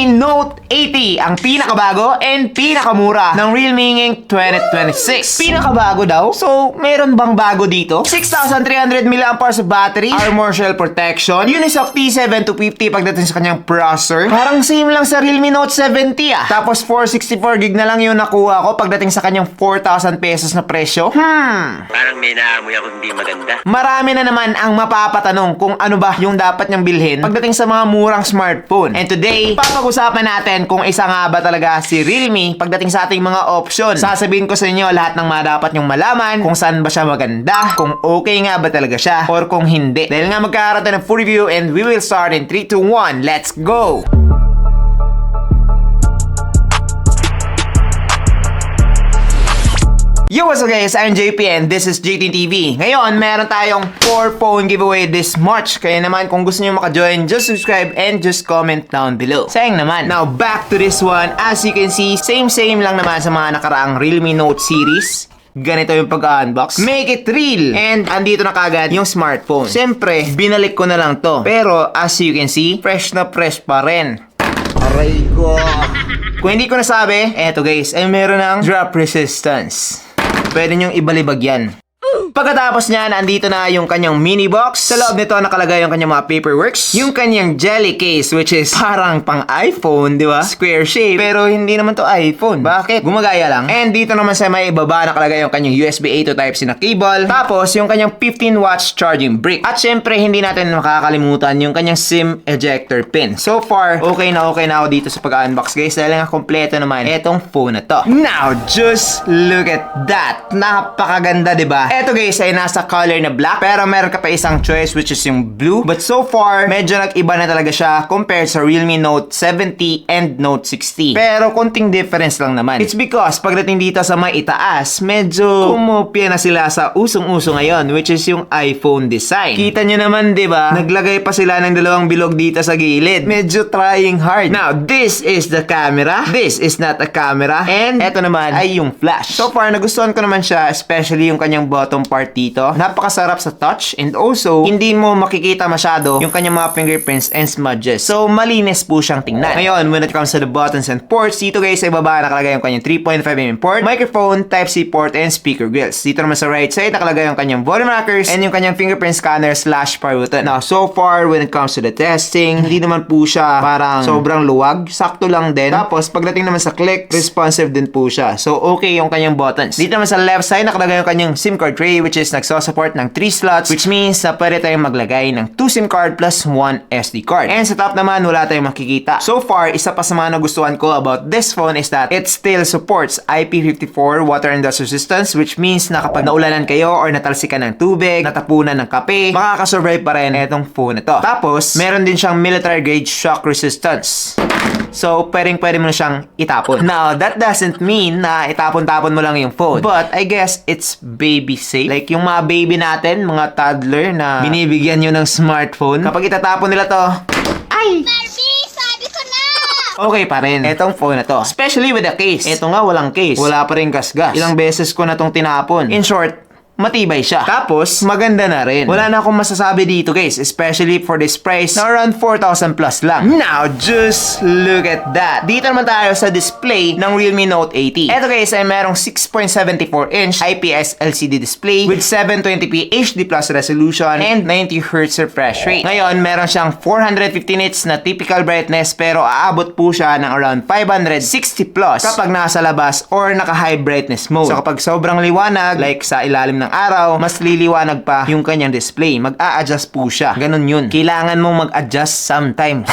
Realme Note 80, ang pinakabago and pinakamura ng Realme ngayong 2026. Pinakabago daw? So, meron bang bago dito? 6,300 mAh sa battery, armor shell protection, Unisoc T7250 pagdating sa kanyang processor. Parang same lang sa Realme Note 70 ah. Tapos 464GB na lang yung nakuha ko pagdating sa kanyang 4,000 pesos na presyo. Parang may naamoy ako hindi maganda. Marami na naman ang mapapatanong kung ano ba yung dapat niyang bilhin pagdating sa mga murang smartphone. And today, papag-usapan natin kung isa nga ba talaga si Realme pagdating sa ating mga option. Sasabihin ko sa inyo lahat ng mga dapat niyong malaman, kung saan ba siya maganda, kung okay nga ba talaga siya, or kung hindi. Dahil nga magkakaroon ng full review and we will start in 3, 2, 1. Let's go! Yo, what's up guys? I'm JP and this is JT TV. Ngayon, meron tayong 4 phone giveaway this March. Kaya naman, kung gusto nyo maka-join, just subscribe and just comment down below. Sayang naman. Now, back to this one. As you can see, same lang naman sa mga nakaraang Realme Note series. Ganito yung pag-unbox. Make it real! And andito na kagad yung smartphone. Siyempre, binalik ko na lang to. Pero, as you can see, fresh na fresh pa rin. Aray ko! Kung hindi ko nasabi, eto guys, ay meron ng drop resistance. Pwede nyong ibalibag yan. Pagkatapos niyan, andito na yung kanyang mini box. Sa loob nito nakalagay yung kanyang mga paperworks. Yung kanyang jelly case, which is parang pang iPhone, di ba? Square shape. Pero hindi naman to iPhone. Bakit? Gumagaya lang. And dito naman sa may ibaba nakalagay yung kanyang USB A to Type-C na cable. Tapos yung kanyang 15 watts charging brick. At syempre, hindi natin makakalimutan yung kanyang SIM ejector pin. So far, okay na ako dito sa pag-unbox guys. Dahil nga kompleto naman etong phone na to. Now, just look at that. Napakaganda, di ba? Eto guys ay nasa color na black, pero meron ka pa isang choice which is yung blue. But so far, medyo nag-iba na talaga siya compared sa Realme Note 70 and Note 60. Pero konting difference lang naman. It's because pagdating dito sa may itaas, medyo kumopya na sila sa usong-uso ngayon, which is yung iPhone design. Kita nyo naman, di ba? Naglagay pa sila ng dalawang bilog dito sa gilid. Medyo trying hard. Now, this is the camera. This is not a camera. And eto naman ay yung flash. So far, nagustuhan ko naman siya, especially yung kanyang bottom part dito. Napakasarap sa touch and also hindi mo makikita masyado yung kanyang mga fingerprints and smudges. So malinis po siyang tingnan. Ngayon, when it comes to the buttons and ports, dito guys sa ibaba nakalagay yung kanyang 3.5mm port, microphone, Type-C port, and speaker grills. Dito naman sa right side nakalagay yung kanyang volume rockers and yung kanyang fingerprint scanner / power button. Now, so far when it comes to the testing, hindi naman po siya parang sobrang luwag. Sakto lang din. Tapos pagdating naman sa click, responsive din po siya. So okay yung kanyang buttons. Dito naman sa left side nakalagay yung kanyang SIM card tray which is nagso-support ng 3 slots, which means na pwede tayong maglagay ng 2 SIM card plus 1 SD card. And sa top naman, wala tayong makikita. So far, isa pa sa mga nagustuhan ko about this phone is that it still supports IP54 water and dust resistance, which means na kapag naulanan kayo or natalsikan ng tubig, natapunan ng kape, makakasurvive pa rin itong phone na to. Tapos, meron din siyang military grade shock resistance. So, pwede mo na siyang itapon. Now, that doesn't mean na itapon-tapon mo lang yung phone. But, I guess, it's baby safe. Like, yung mga baby natin, mga toddler na binibigyan nyo ng smartphone, kapag itatapon nila to, ay! Barbie, sabi ko na! Okay pa rin etong phone na to. Especially with the case. Ito nga, walang case. Wala pa rin gasgas. Ilang beses ko na tong tinapon. In short, matibay siya. Tapos, maganda na rin. Wala na akong masasabi dito guys, especially for this price na around 4,000 plus lang. Now, just look at that. Dito naman tayo sa display ng Realme Note 80. Ito guys ay merong 6.74-inch IPS LCD display with 720p HD plus resolution and 90Hz refresh rate. Ngayon, meron siyang 450 nits na typical brightness pero aabot po siya ng around 560 plus kapag nasa labas or naka high brightness mode. So kapag sobrang liwanag, like sa ilalim ng araw, mas liliwanag pa yung kanyang display. Mag-a-adjust po siya. Ganun yun. Kailangan mong mag-adjust sometimes.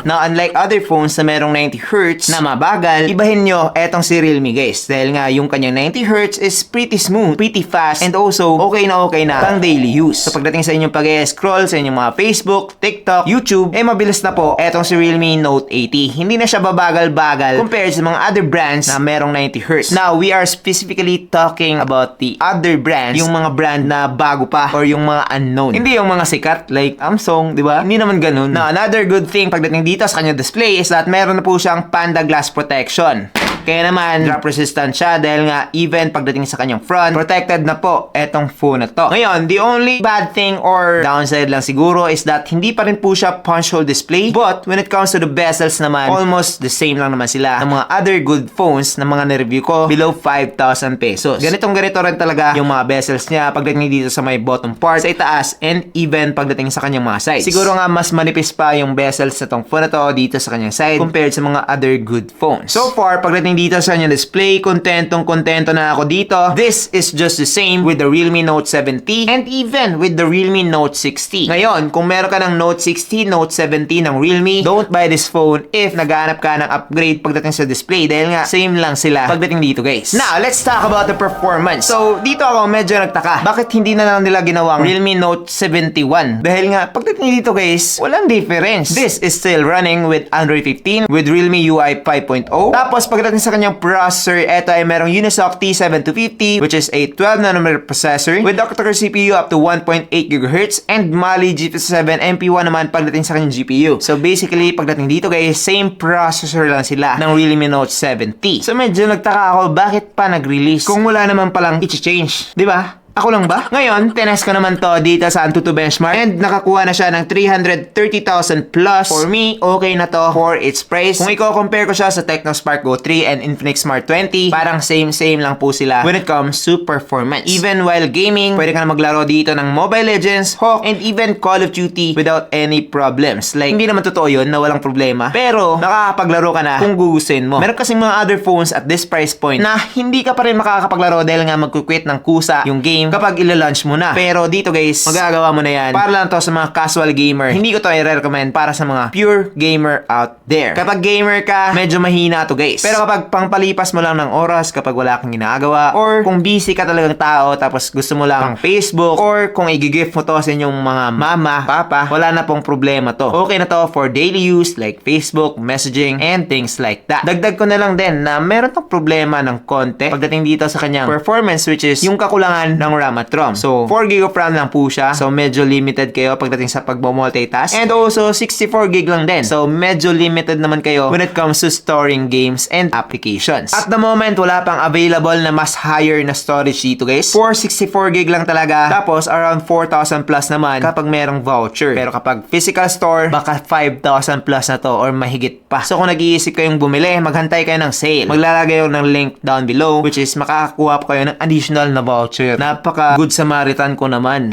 Now, unlike other phones na merong 90Hz na mabagal, ibahin nyo etong si Realme guys. Dahil nga yung kanyang 90Hz is pretty smooth, pretty fast, and also okay na pang daily use. So pagdating sa inyong pag-scroll sa inyong mga Facebook, TikTok, YouTube, mabilis na po etong si Realme Note 80. Hindi na siya babagal-bagal compared sa mga other brands na merong 90Hz. Now, we are specifically talking about the other brands, yung mga brand na bago pa or yung mga unknown. Hindi yung mga sikat like Samsung, di ba? Hindi naman ganun. Now, another good thing pagdating dito sa kanyang display is that meron na po siyang Panda Glass Protection. Kaya naman, drop resistant siya dahil nga even pagdating sa kanyang front, protected na po etong phone na to. Ngayon, the only bad thing or downside lang siguro is that hindi pa rin po siya punch hole display. But when it comes to the bezels naman, almost the same lang naman sila ng mga other good phones na mga na-review ko below 5,000 pesos. Ganito rin talaga yung mga bezels niya pagdating dito sa may bottom part, sa itaas, and even pagdating sa kanyang mga sides. Siguro nga mas manipis pa yung bezels na tong phone na to dito sa kanyang side compared sa mga other good phones. So far, pagdating dito sa kanyang display, kontento na ako dito. This is just the same with the Realme Note 7T and even with the Realme Note 60. Ngayon, kung meron ka ng Note 60, Note 70 ng Realme, don't buy this phone if naghahanap ka ng upgrade pagdating sa display dahil nga same lang sila pagdating dito, guys. Now, let's talk about the performance. So, dito ako medyo nagtaka. Bakit hindi na lang nila ginawang Realme Note 71? Dahil nga, pagdating dito, guys, walang difference. This is still running with Android 15 with Realme UI 5.0. Tapos, pagdating sa kanyang processor, ito ay merong Unisoc T7250 which is a 12nm processor with octa-core CPU up to 1.8 GHz and Mali GP7 MP1 naman pagdating sa kanyang GPU. So, basically, pagdating dito, guys, same processor lang sila ng Realme Note 7T. So, medyo nagtaka ako bakit pa nag-release kung wala naman palang i-change, di ba? Ako lang ba? Ngayon, tinest ko naman to dito sa Antutu Benchmark and nakakuha na siya ng 330,000 plus. For me, okay na to for its price. Kung i-compare ko siya sa Tecno Spark Go 3 and Infinix Smart 20, parang same lang po sila when it comes to performance. Even while gaming, pwede ka na maglaro dito ng Mobile Legends, Hawk, and even Call of Duty without any problems. Like, hindi naman totoo yun na walang problema. Pero, nakakapaglaro ka na kung gugustuhin mo. Meron kasing mga other phones at this price point na hindi ka pa rin makakapaglaro dahil nga magkukwit ng kusa yung game kapag ila-launch mo na. Pero dito, guys, magagawa mo na yan. Para lang to sa mga casual gamer. Hindi ko to i-recommend para sa mga pure gamer out there. Kapag gamer ka, medyo mahina to, guys. Pero kapag pangpalipas mo lang ng oras, kapag wala kang ginagawa, or kung busy ka talagang tao, tapos gusto mo lang pang Facebook, or kung i-gift mo to sa inyong mga mama, papa, wala na pong problema to. Okay na to for daily use like Facebook, messaging, and things like that. Dagdag ko na lang din na meron tong problema ng konti pagdating dito sa kanyang performance, which is yung kakulangan ng RAM at ROM. So, 4GB of RAM lang po siya. So, medyo limited kayo pagdating sa pagbo-multitask. And also, 64GB lang din. So, medyo limited naman kayo when it comes to storing games and applications. At the moment, wala pang available na mas higher na storage dito, guys. For 64GB lang talaga. Tapos, around 4,000 plus naman kapag merong voucher. Pero kapag physical store, baka 5,000 plus na to or mahigit pa. So, kung nag-iisip kayong bumili, maghantay kayo ng sale. Maglalagay ako ng link down below, which is makakakuha po kayo ng additional na voucher. Napaka good Samaritan ko naman.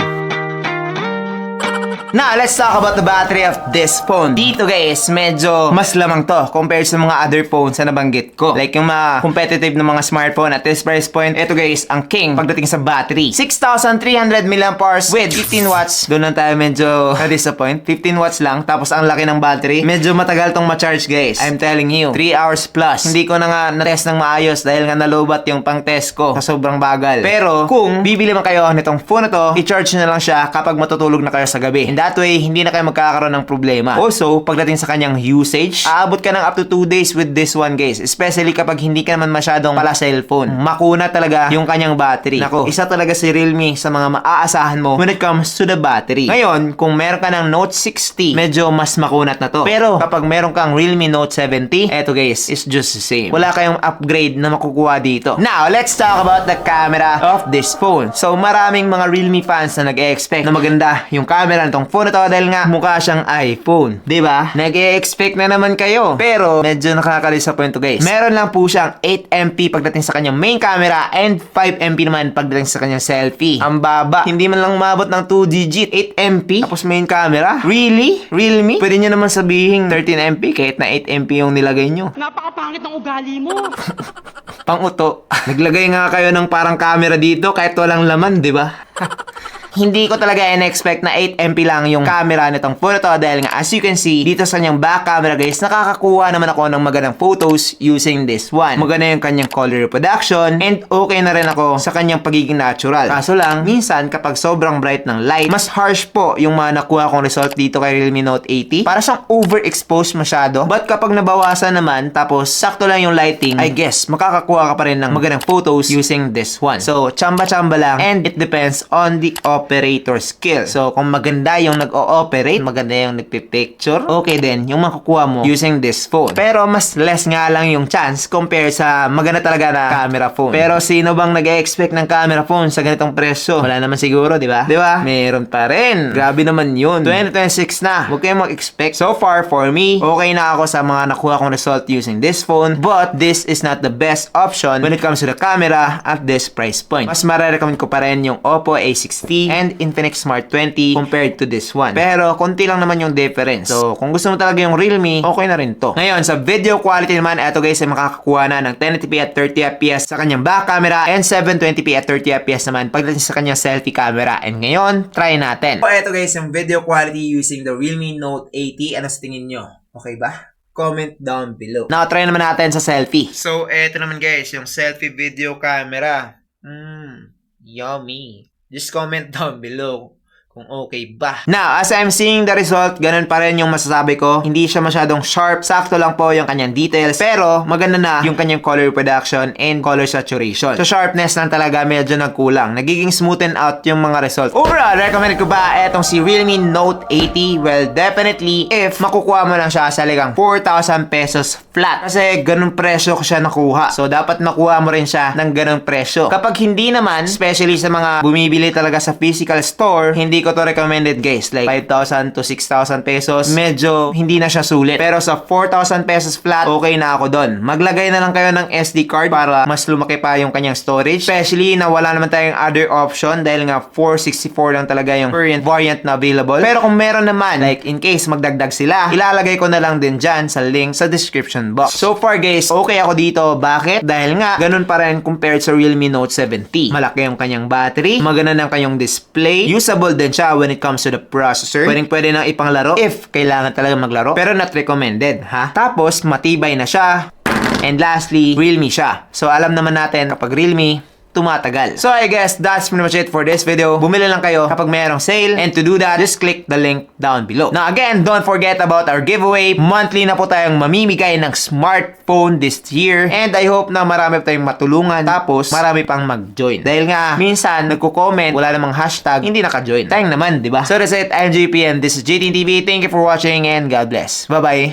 Now, let's talk about the battery of this phone. Dito, guys, medyo mas lamang to compared sa mga other phones na nabanggit ko. Like yung mga competitive na mga smartphone at this price point, ito, guys, ang king pagdating sa battery. 6,300 mAh with 15 watts. Doon lang tayo medyo na-disappoint. 15 watts lang, tapos ang laki ng battery. Medyo matagal tong ma-charge, guys. I'm telling you, 3 hours plus. Hindi ko na nga na-test ng maayos dahil nga nalobat yung pang-test ko sa sobrang bagal. Pero, kung bibili man kayo nitong phone na to, i-charge na lang siya kapag matutulog na kayo sa gabi. And that way, hindi na kayo magkakaroon ng problema. Also, pagdating sa kanyang usage, aabot ka ng up to 2 days with this one, guys. Especially kapag hindi ka naman masyadong pala cellphone. Makuna talaga yung kanyang battery. Nako, isa talaga si Realme sa mga maaasahan mo when it comes to the battery. Ngayon, kung meron ka ng Note 60, medyo mas makunat na to. Pero, kapag meron kang Realme Note 70, eto, guys, is just the same. Wala kayong upgrade na makukuha dito. Now, let's talk about the camera of this phone. So, maraming mga Realme fans na nag-e-expect na maganda yung camera nitong phone na to dahil nga mukha siyang iPhone. Diba? Nag-e-expect na naman kayo. Pero, medyo nakaka-disappoint to, guys. Meron lang po siyang 8MP pagdating sa kanyang main camera and 5MP naman pagdating sa kanyang selfie. Ang baba. Hindi man lang umabot ng 2 digit. 8MP? Tapos main camera? Really? Realme? Pwede nyo naman sabihin 13MP kahit na 8MP yung nilagay nyo. Napakapangit ng ugali mo. Pang-uto. Naglagay nga kayo ng parang camera dito kahit walang laman, di ba? Hindi ko talaga in-expect na 8MP lang yung camera nitong phone to dahil nga as you can see, dito sa kanyang back camera, guys, nakakakuha naman ako ng magandang photos using this one. Maganda yung kanyang color reproduction and okay na rin ako sa kanyang pagiging natural. Kaso lang, minsan kapag sobrang bright ng light, mas harsh po yung mga nakuha kong result dito kay Realme Note 80. Para siyang overexposed masyado. But kapag nabawasan naman, tapos sakto lang yung lighting, I guess, makakakuha ka pa rin ng magandang photos using this one. So, chamba-chamba lang and it depends on the operator skill. So, kung maganda yung nag-ooperate, maganda yung nagpipicture, okay din yung makukuha mo using this phone. Pero, mas less nga lang yung chance compare sa maganda talaga na camera phone. Pero, sino bang nag-expect ng camera phone sa ganitong presyo? Wala naman siguro, di ba? Di ba? Meron pa rin. Grabe naman yun. 2026 na. Huwag kayong mag-expect. So far, for me, okay na ako sa mga nakuha kong result using this phone. But, this is not the best option when it comes to the camera at this price point. Mas marirecommend ko pa rin yung Oppo A60 and Infinix Smart 20 compared to this one. Pero, konti lang naman yung difference. So, kung gusto mo talaga yung Realme, okay na rin to. Ngayon, sa video quality naman, eto guys, ay makakakuha na ng 1080p at 30fps sa kanyang back camera and 720p at 30fps naman pagdating sa kanyang selfie camera. And ngayon, try natin. So, eto guys, yung video quality using the Realme Note 80. Ano sa tingin nyo? Okay ba? Comment down below. Now, try naman natin sa selfie. So, eto naman guys, yung selfie video camera. Yummy. Just comment down below kung okay ba. Now, as I'm seeing the result, ganun pa rin yung masasabi ko. Hindi siya masyadong sharp. Sakto lang po yung kanyang details. Pero, maganda na yung kanyang color production and color saturation. So, sharpness lang talaga medyo nagkulang. Nagiging smoothen out yung mga result. Overall, recommend ko ba etong si Realme Note 80? Well, definitely, if makukuha mo lang siya sa ligang 4,000 pesos flat. Kasi, ganun presyo ko siya nakuha. So, dapat makuha mo rin siya ng ganun presyo. Kapag hindi naman, especially sa mga bumibili talaga sa physical store, hindi ko to recommended guys. Like 5,000 to 6,000 pesos. Medyo hindi na siya sulit. Pero sa 4,000 pesos flat, okay na ako doon. Maglagay na lang kayo ng SD card para mas lumaki pa yung kanyang storage. Especially na wala naman tayong other option dahil nga 464 lang talaga yung current variant na available. Pero kung meron naman, like in case magdagdag sila, ilalagay ko na lang din dyan sa link sa description box. So far guys, okay ako dito. Bakit? Dahil nga, ganun pa rin compared sa Realme Note 70. Malaki yung kanyang battery. Maganda ng kanyang display. Usable din siya when it comes to the processor. Pwede na ipanglaro if kailangan talaga maglaro. Pero not recommended, ha? Tapos, matibay na siya. And lastly, Realme siya. So, alam naman natin kapag Realme, tumatagal. So I guess that's pretty much it for this video. Bumili lang kayo kapag mayroong sale. And to do that, just click the link down below. Now again, don't forget about our giveaway. Monthly na po tayong mamimigay ng smartphone this year. And I hope na marami pa tayong matulungan. Tapos, marami pang mag-join. Dahil nga, minsan, nagko-comment, wala namang hashtag, hindi naka-join. Tayong naman, di ba? So that's it. I'm JP and this is JTTV. Thank you for watching and God bless. Bye-bye.